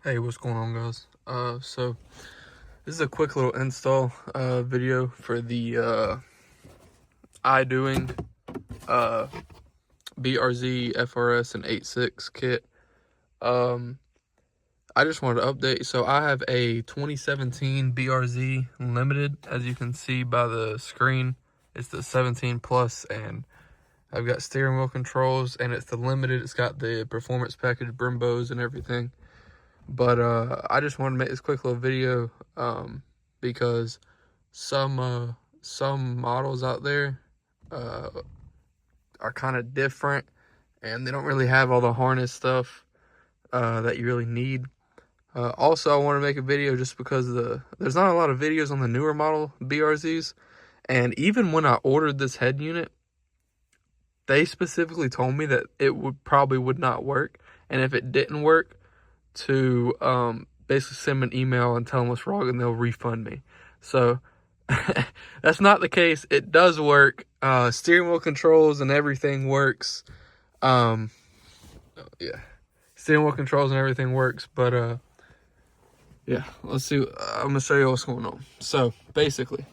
Hey, what's going on, guys? So this is a quick little install video for the Idoing BRZ FRS and 86 kit. I just wanted to update. So I have a 2017 BRZ Limited, as you can see by the screen. It's the 17 plus, and I've got steering wheel controls, and it's the Limited. It's got the performance package, Brimbos, and everything. But I just wanted to make this quick little video because some models out there are kind of different, and they don't really have all the harness stuff that you really need. Also, I want to make a video just because there's not a lot of videos on the newer model BRZs, and even when I ordered this head unit, they specifically told me that it probably would not work, and if it didn't work, to basically send me an email and tell them what's wrong, and they'll refund me. So that's not the case. It does work. Steering wheel controls and everything works. Yeah, steering wheel controls and everything works. But yeah, let's see. I'm gonna show you what's going on. So basically,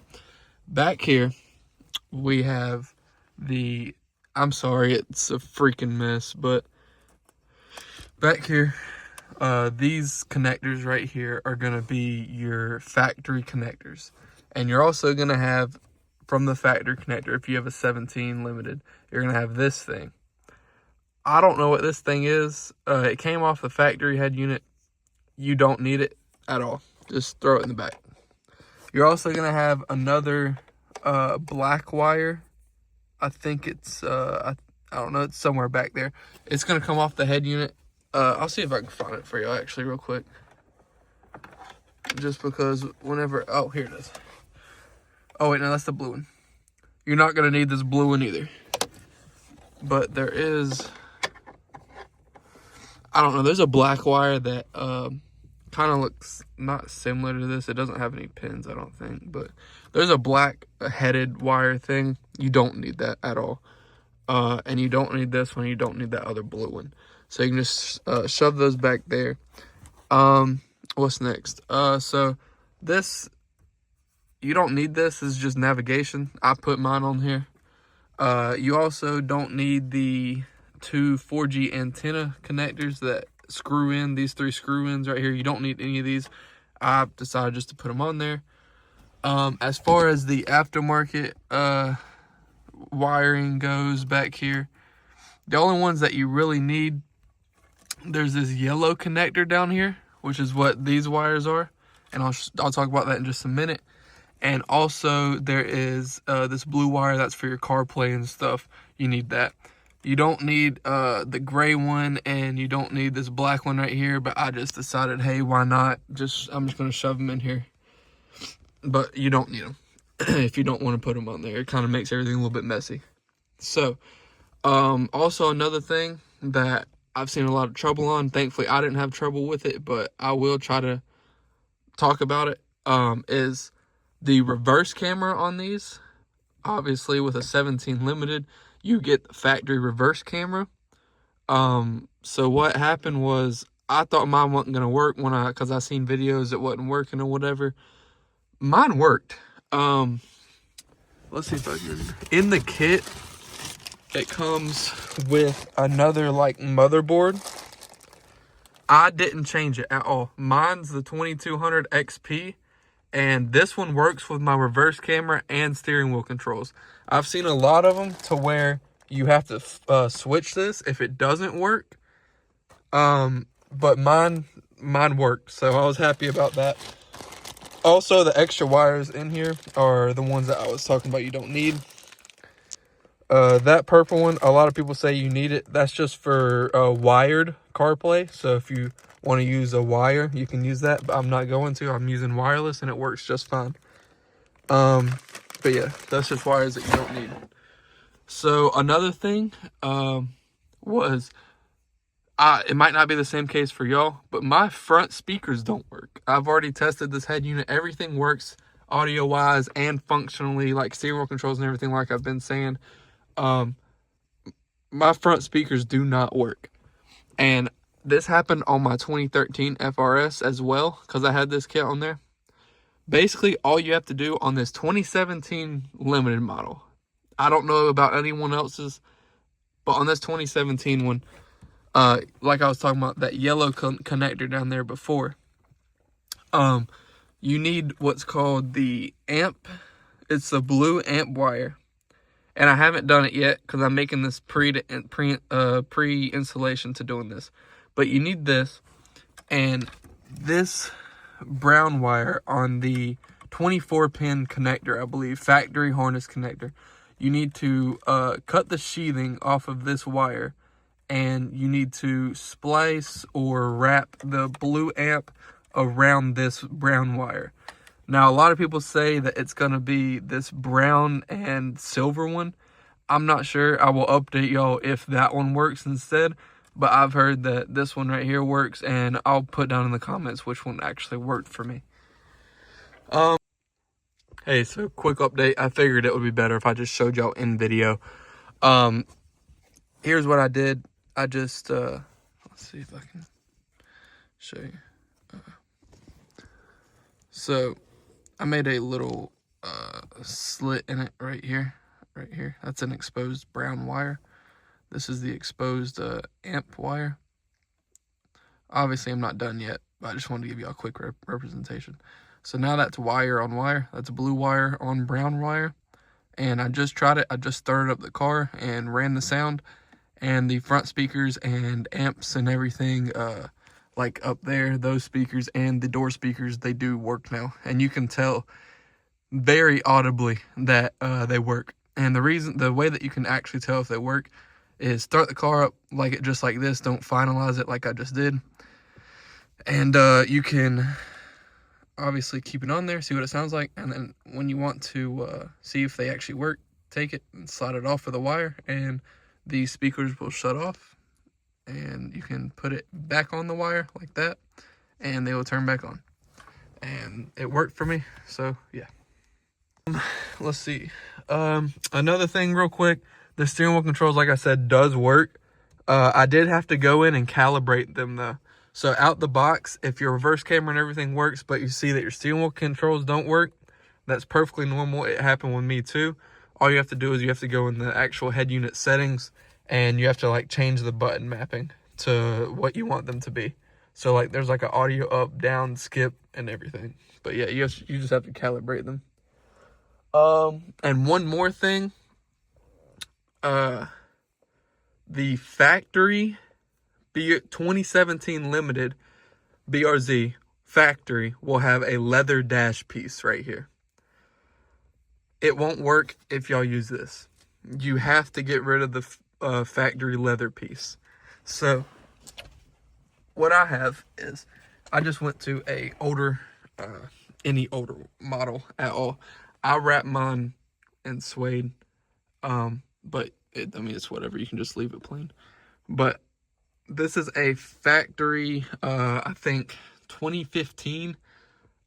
back here we have the. I'm sorry, it's a freaking mess, but back here, these connectors right here are going to be your factory connectors, and you're also going to have from the factory connector, if you have a 17 Limited, you're going to have this thing. I don't know what this thing is. It came off the factory head unit. You don't need it at all. Just throw it in the back. You're also going to have another black wire. I think it's I don't know, it's somewhere back there. It's going to come off the head unit. I'll see if I can find it for you actually real quick. Just because whenever, oh, here it is. Oh wait, no, that's the blue one. You're not gonna need this blue one either. But there is, I don't know, there's a black wire that kind of looks not similar to this. It doesn't have any pins, I don't think, but there's a black headed wire thing. You don't need that at all. And you don't need this one, you don't need that other blue one. So you can just shove those back there. What's next? So this, you don't need this. This is just navigation. I put mine on here. You also don't need the two 4G antenna connectors that screw in. These three screw-ins right here. You don't need any of these. I decided just to put them on there. As far as the aftermarket wiring goes back here, the only ones that you really need, there's this yellow connector down here, which is what these wires are, and I'll talk about that in just a minute. And also there is this blue wire that's for your CarPlay and stuff. You need that. You don't need the gray one, and you don't need this black one right here, but I just decided, hey, why not? I'm just gonna shove them in here. But you don't need them if you don't want to put them on there. It kind of makes everything a little bit messy. So also another thing that I've seen a lot of trouble on, thankfully I didn't have trouble with it, but I will try to talk about it, is the reverse camera on these. Obviously with a 17 Limited, you get the factory reverse camera. So what happened was, I thought mine wasn't going to work because I seen videos it wasn't working or whatever. Mine worked. Let's see if I can, in the kit, it comes with another like motherboard. I didn't change it at all. Mine's the 2200 XP, and this one works with my reverse camera and steering wheel controls. I've seen a lot of them to where you have to switch this if it doesn't work. But mine worked, so I was happy about that. Also, the extra wires in here are the ones that I was talking about you don't need. That purple one, a lot of people say you need it. That's just for wired CarPlay. So if you want to use a wire, you can use that. But I'm not going to. I'm using wireless, and it works just fine. But yeah, that's just wires that you don't need. So another thing was, it might not be the same case for y'all, but my front speakers don't work. I've already tested this head unit. Everything works audio-wise and functionally, like steering wheel controls and everything, like I've been saying. My front speakers do not work. And This happened on my 2013 FRS as well, because I had this kit on there. Basically, all you have to do on this 2017 limited model, I don't know about anyone else's, but on this 2017 one, like I was talking about, that yellow connector down there before, you need what's called the amp. It's the blue amp wire. And I haven't done it yet because I'm making this pre-installation to doing this. But you need this and this brown wire on the 24-pin connector, I believe, factory harness connector. You need to cut the sheathing off of this wire, and you need to splice or wrap the blue amp around this brown wire. Now, a lot of people say that it's going to be this brown and silver one. I'm not sure. I will update y'all if that one works instead. But I've heard that this one right here works, and I'll put down in the comments which one actually worked for me. Hey, so quick update. I figured it would be better if I just showed y'all in video. Here's what I did. I just, let's see if I can show you. So I made a little slit in it right here. That's an exposed brown wire. This is the exposed amp wire. Obviously, I'm not done yet, but I just wanted to give you a quick representation. So now that's wire on wire. That's blue wire on brown wire. And I just tried it. I just started up the car and ran the sound. And the front speakers and amps and everything, like up there, those speakers and the door speakers, they do work now. And you can tell very audibly that they work. And the way that you can actually tell if they work is start the car up just like this. Don't finalize it like I just did. And you can obviously keep it on there, see what it sounds like. And then when you want to see if they actually work, take it and slide it off with a wire, and the speakers will shut off. And you can put it back on the wire like that, and they will turn back on. And it worked for me, so yeah. Let's see. Another thing real quick, the steering wheel controls, like I said, does work. I did have to go in and calibrate them though. So out the box, if your reverse camera and everything works, but you see that your steering wheel controls don't work, that's perfectly normal. It happened with me too. All you have to do is you have to go in the actual head unit settings, and you have to change the button mapping to what you want them to be. So there's an audio up, down, skip, and everything. But yeah, you just have to calibrate them. And one more thing, the factory 2017 limited BRZ factory will have a leather dash piece right here. It won't work if y'all use this. You have to get rid of the factory leather piece. So what I have is I just went to any older model at all. I wrap mine in suede, but it's whatever. You can just leave it plain. But this is a factory, I think 2015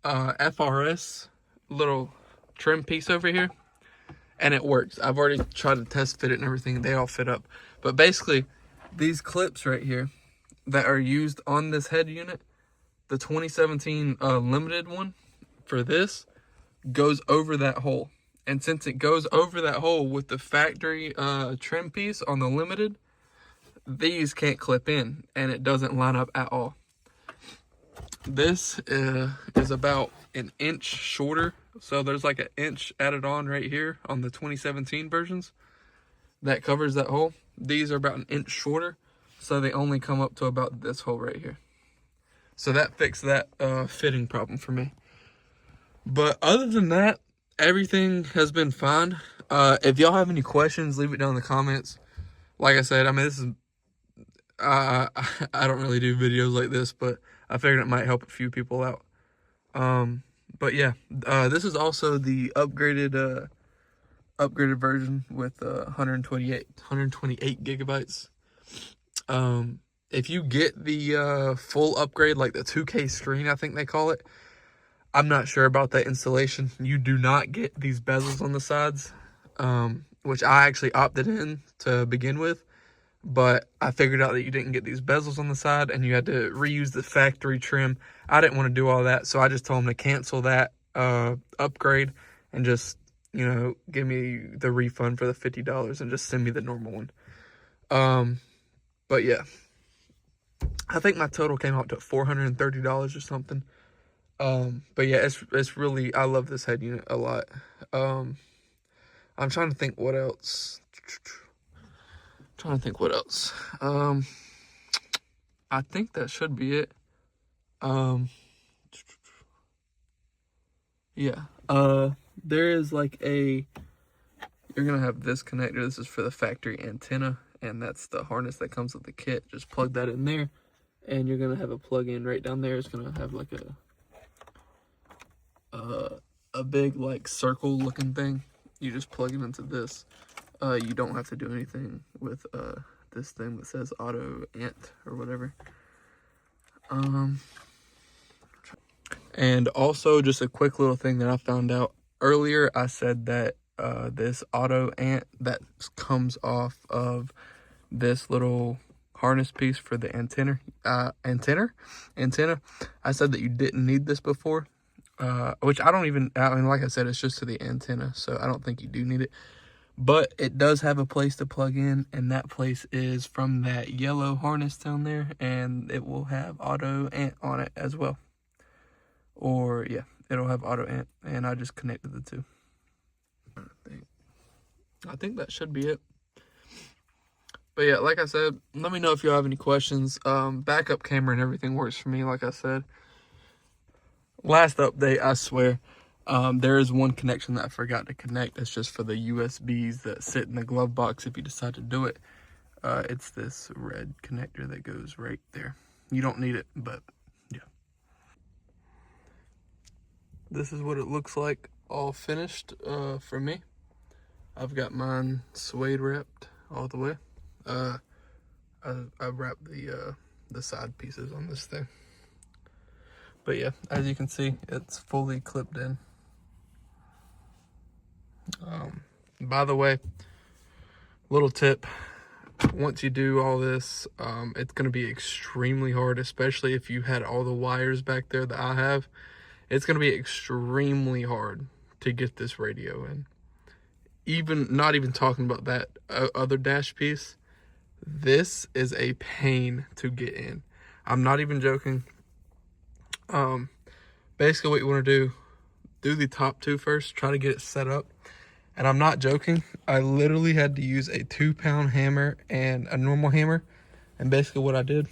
FRS little trim piece over here, and it works. I've already tried to test fit it and everything. They all fit up. But basically, these clips right here that are used on this head unit, the 2017 limited one for this, goes over that hole. And since it goes over that hole with the factory trim piece on the limited, these can't clip in, and it doesn't line up at all. This is about an inch shorter, so there's an inch added on right here on the 2017 versions that covers that hole. These are about an inch shorter, so they only come up to about this hole right here. So that fixed that fitting problem for me. But other than that, everything has been fine. If y'all have any questions, leave it down in the comments. Like I said, this is I don't really do videos like this, but I figured it might help a few people out. But yeah, this is also the upgraded version with 128 gigabytes. If you get the full upgrade, like the 2K screen, I think they call it, I'm not sure about that installation. You do not get these bezels on the sides, which I actually opted in to begin with. but I figured out that you didn't get these bezels on the side and you had to reuse the factory trim. I didn't want to do all that, so I just told them to cancel that upgrade and just, you know, give me the refund for the $50 and just send me the normal one. But yeah, I think my total came out to $430 or something. But yeah, it's really, I love this head unit a lot. I'm trying to think what else. I think that should be it. Yeah. There is like you're gonna have this connector. This is for the factory antenna, and that's the harness that comes with the kit. Just plug that in there, and you're gonna have a plug-in right down there. It's gonna have like a big like circle looking thing. You just plug it into this. You don't have to do anything with this thing that says auto ant or whatever. And also just a quick little thing that I found out earlier. I said that this auto ant that comes off of this little harness piece for the antenna. I said that you didn't need this before, which I mean, like I said, it's just to the antenna, so I don't think you do need it. But it does have a place to plug in, and that place is from that yellow harness down there, and it will have auto ant on it as well. Or yeah, it'll have auto ant, and I just connected the two. I think that should be it. But yeah, like I said, let me know if you have any questions. Backup camera and everything works for me, like I said. Last update, I swear. There is one connection that I forgot to connect. It's just for the USBs that sit in the glove box if you decide to do it. It's this red connector that goes right there. You don't need it, but yeah. This is what it looks like all finished for me. I've got mine suede wrapped all the way. I wrapped the side pieces on this thing. But yeah, as you can see, it's fully clipped in. By the way, little tip, once you do all this, it's going to be extremely hard, especially if you had all the wires back there that I have. It's going to be extremely hard to get this radio in. Not even talking about that other dash piece, this is a pain to get in. I'm not even joking. Basically what you want to do the top two first, try to get it set up. And I'm not joking, I literally had to use a 2-pound hammer and a normal hammer. And basically what I did,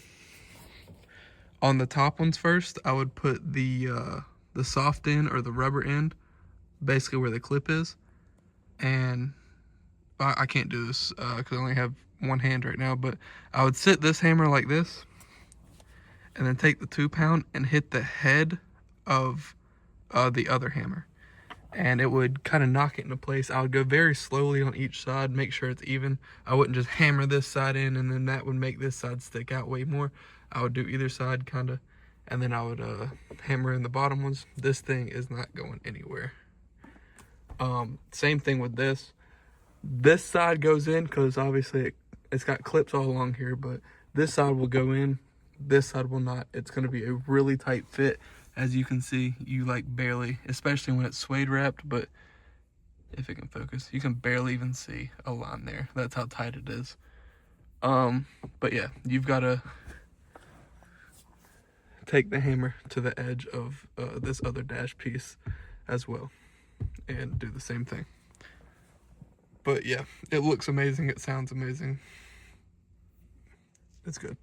on the top ones first, I would put the soft end or the rubber end, basically where the clip is. And I can't do this because I only have one hand right now, but I would sit this hammer like this, and then take the 2-pound and hit the head of the other hammer. And it would kind of knock it into place. I would go very slowly on each side, make sure it's even. I wouldn't just hammer this side in and then that would make this side stick out way more. I would do either side kind of, and then I would hammer in the bottom ones. This thing is not going anywhere. Same thing with this. This side goes in because obviously it's got clips all along here, but this side will go in, this side will not. It's going to be a really tight fit. As you can see, you like barely, especially when it's suede wrapped, but if it can focus, you can barely even see a line there. That's how tight it is. But yeah, you've got to take the hammer to the edge of this other dash piece as well and do the same thing. But yeah, it looks amazing. It sounds amazing. It's good.